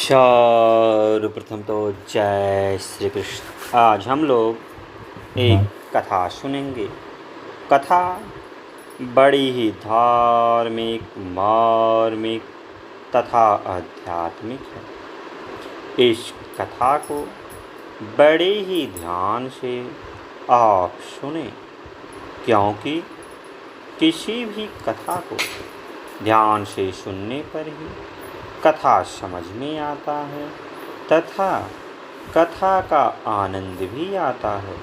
सर्वप्रथम तो जय श्री कृष्ण। आज हम लोग एक कथा सुनेंगे। कथा बड़ी ही धार्मिक, मार्मिक तथा आध्यात्मिक है। इस कथा को बड़े ही ध्यान से आप सुने, क्योंकि किसी भी कथा को ध्यान से सुनने पर ही कथा समझ में आता है तथा कथा का आनंद भी आता है।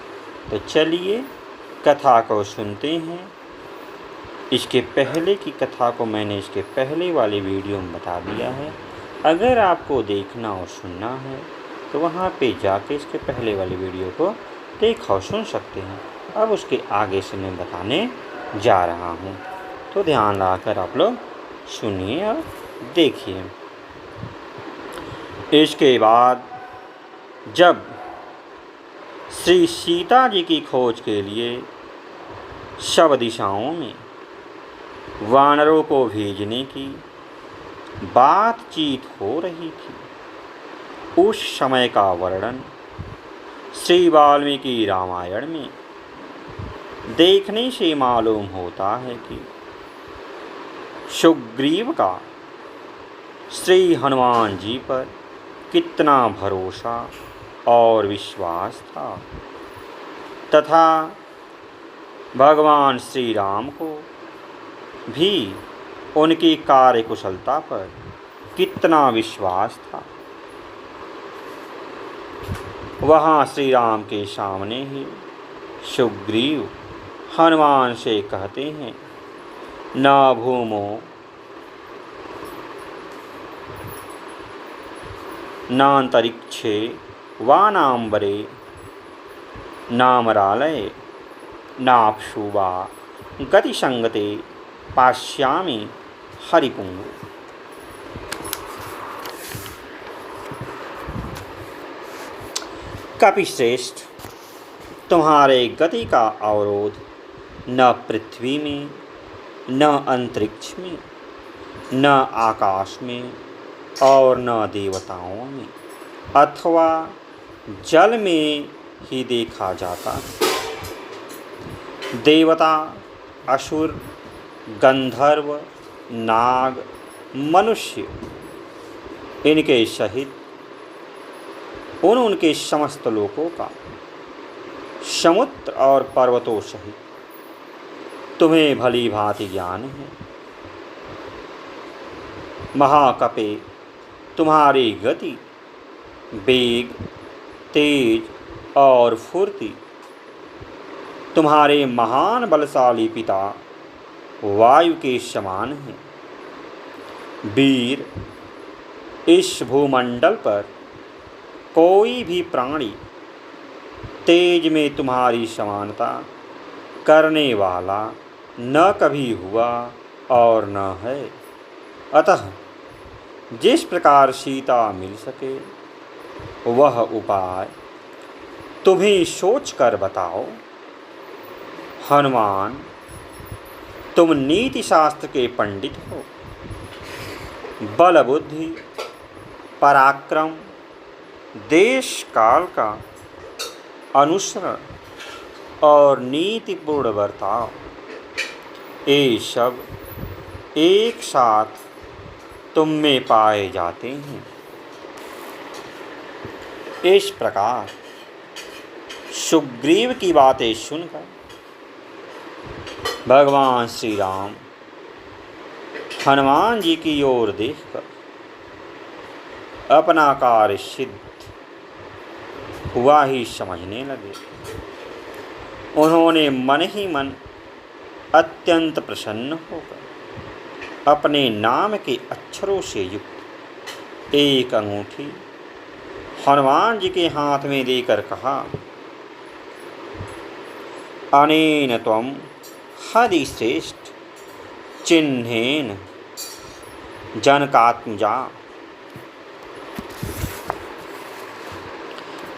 तो चलिए कथा को सुनते हैं। इसके पहले की कथा को मैंने इसके पहले वाले वीडियो में बता दिया है। अगर आपको देखना और सुनना है तो वहाँ पे जाके इसके पहले वाले वीडियो को देखा और सुन सकते हैं। अब उसके आगे से मैं बताने जा रहा हूँ, तो ध्यान लगाकर आप लोग सुनिए और देखिए। इसके बाद जब श्री सीता जी की खोज के लिए सब दिशाओं में वानरों को भेजने की बातचीत हो रही थी, उस समय का वर्णन श्री वाल्मीकि रामायण में देखने से मालूम होता है कि सुग्रीव का श्री हनुमान जी पर कितना भरोसा और विश्वास था तथा भगवान श्री राम को भी उनकी कार्यकुशलता पर कितना विश्वास था। वहाँ श्री राम के सामने ही सुग्रीव हनुमान से कहते हैं, न भूमो नान्तरिक्षे वानाम्बरे नामरालये नाप्सु वा गतिसंगते पास्यामि हरिपुंगव। कपिश्रेष्ठ, तुम्हारे गति का अवरोध न पृथ्वी में, न अंतरिक्ष में, न आकाश में और न देवताओं में अथवा जल में ही देखा जाता है। देवता, असुर, गंधर्व, नाग, मनुष्य, इनके सहित उनके समस्त लोकों का, समुद्र और पर्वतों सहित तुम्हें भली भांति ज्ञान है। महाकपे, तुम्हारी गति, वेग, तेज और फुर्ती तुम्हारे महान बलशाली पिता वायु के समान है। वीर, इस भूमंडल पर कोई भी प्राणी तेज में तुम्हारी समानता करने वाला न कभी हुआ और न है। अतः जिस प्रकार सीता मिल सके वह उपाय तुम्हें सोच कर बताओ। हनुमान, तुम नीति शास्त्र के पंडित हो। बल, बुद्धि, पराक्रम, देश काल का अनुसरण और नीतिपूर्ण बर्ताव, ये सब एक साथ तुम में पाए जाते हैं। इस प्रकार सुग्रीव की बातें सुनकर भगवान श्री राम हनुमान जी की ओर देखकर अपना कार्य सिद्ध हुआ ही समझने लगे। उन्होंने मन ही मन अत्यंत प्रसन्न होकर अपने नाम के अक्षरों से युक्त एक अंगूठी हनुमान जी के हाथ में देकर कहा, अनेन त्वं हरिश्रेष्ठ चिह्नेन जनकात्मजा।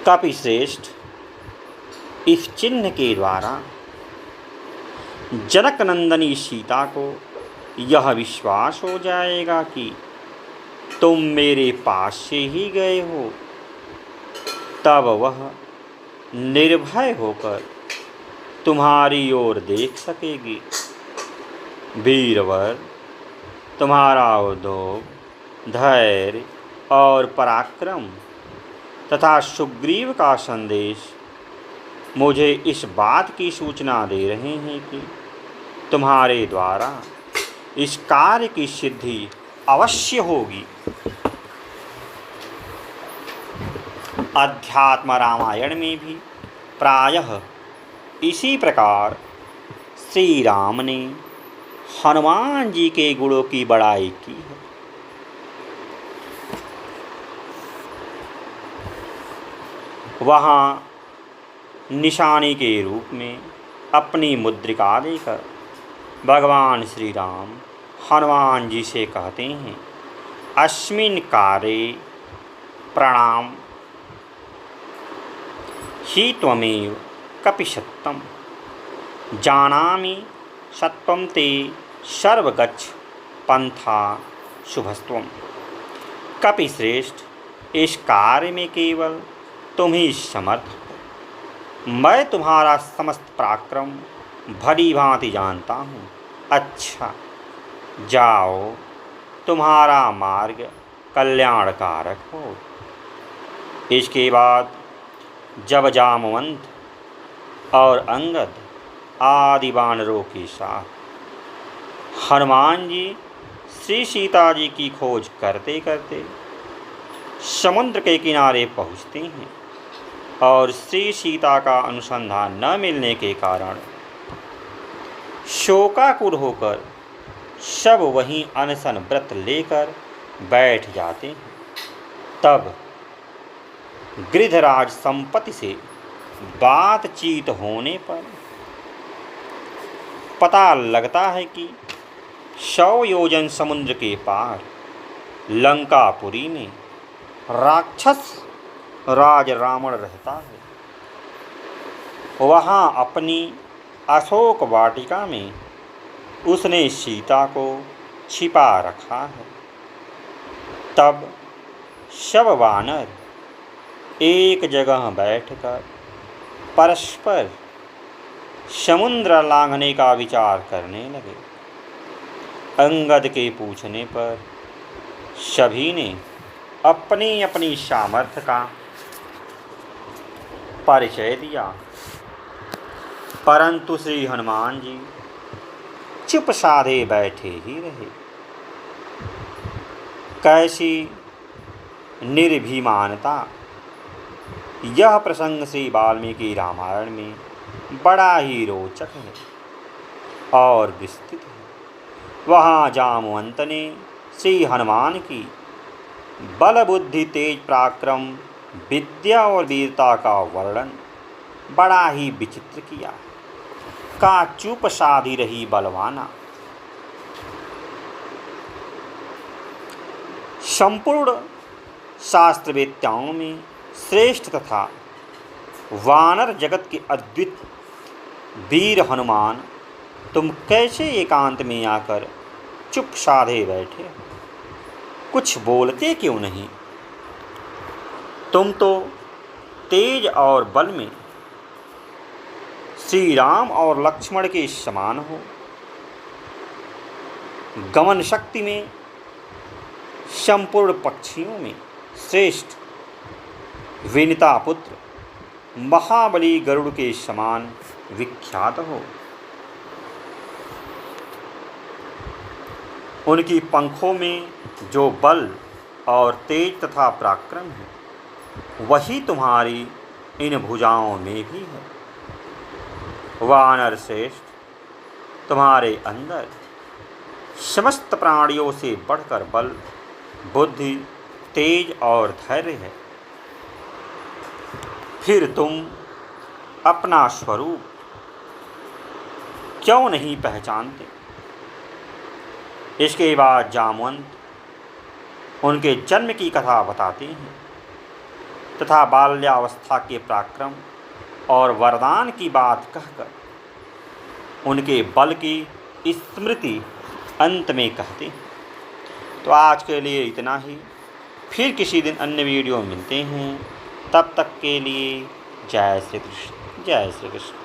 कपिश्रेष्ठ, इस चिन्ह के द्वारा जनक नंदनी सीता को यह विश्वास हो जाएगा कि तुम मेरे पास से ही गए हो, तब वह निर्भय होकर तुम्हारी ओर देख सकेगी। वीरवर, तुम्हारा उद्योग, धैर्य और पराक्रम तथा सुग्रीव का संदेश मुझे इस बात की सूचना दे रहे हैं कि तुम्हारे द्वारा इस कार्य की सिद्धि अवश्य होगी। अध्यात्म रामायण में भी प्रायः इसी प्रकार श्री राम ने हनुमान जी के गुणों की बड़ाई की है। वहाँ निशानी के रूप में अपनी मुद्रिका देकर भगवान श्री राम हनुमान जी से कहते हैं, अस्मिन् कार्ये प्रणाम ही त्वमेव कपिशत्वं जानामि सत्वं ते सर्वगच्छ पंथा शुभस्त्वम्। कपिश्रेष्ठ, इस कार्य में केवल तुम ही समर्थ हो। मैं तुम्हारा समस्त पराक्रम भली भांति जानता हूँ। अच्छा, जाओ, तुम्हारा मार्ग कल्याणकारक हो। इसके बाद जब जामवंत और अंगद आदि वानरों के साथ हनुमान जी श्री सीता जी की खोज करते करते समुद्र के किनारे पहुँचते हैं और श्री सीता का अनुसंधान न मिलने के कारण शोकाकुल होकर सब वहीं अनशन व्रत लेकर बैठ जाते हैं। तब गृधराज संपत्ति से बातचीत होने पर पता लगता है कि 100 योजन समुद्र के पार लंकापुरी में राक्षस राज रावण रहता है। वहाँ अपनी अशोक वाटिका में उसने सीता को छिपा रखा है। तब सब वानर एक जगह बैठकर परस्पर समुद्र लांघने का विचार करने लगे। अंगद के पूछने पर सभी ने अपनी अपनी सामर्थ्य का परिचय दिया, परंतु श्री हनुमान जी चुप साधे बैठे ही रहे। कैसी निर्भिमानता! यह प्रसंग श्री वाल्मीकि रामायण में बड़ा ही रोचक है और विस्तृत है। वहाँ जामवंत ने श्री हनुमान की बल बुद्धि तेज पराक्रम विद्या और वीरता का वर्णन बड़ा ही विचित्र किया। का चुप साधी रही बलवाना। संपूर्ण शास्त्रवेत्ताओं में श्रेष्ठ तथा वानर जगत के अद्वित वीर हनुमान, तुम कैसे एकांत में आकर चुप साधे बैठे? कुछ बोलते क्यों नहीं? तुम तो तेज और बल में श्री राम और लक्ष्मण के समान हो, गमन शक्ति में संपूर्ण पक्षियों में श्रेष्ठ विनीता पुत्र महाबली गरुड़ के समान विख्यात हो। उनकी पंखों में जो बल और तेज तथा पराक्रम है, वही तुम्हारी इन भुजाओं में भी है। वानर श्रेष्ठ, तुम्हारे अंदर समस्त प्राणियों से बढ़कर बल, बुद्धि, तेज और धैर्य है। फिर तुम अपना स्वरूप क्यों नहीं पहचानते? इसके बाद जामवंत उनके जन्म की कथा बताते हैं तथा बाल्यावस्था के पराक्रम और वरदान की बात कहकर उनके बल की स्मृति अंत में कहते हैं। तो आज के लिए इतना ही। फिर किसी दिन अन्य वीडियो में मिलते हैं। तब तक के लिए जय श्री कृष्ण, जय श्री कृष्ण।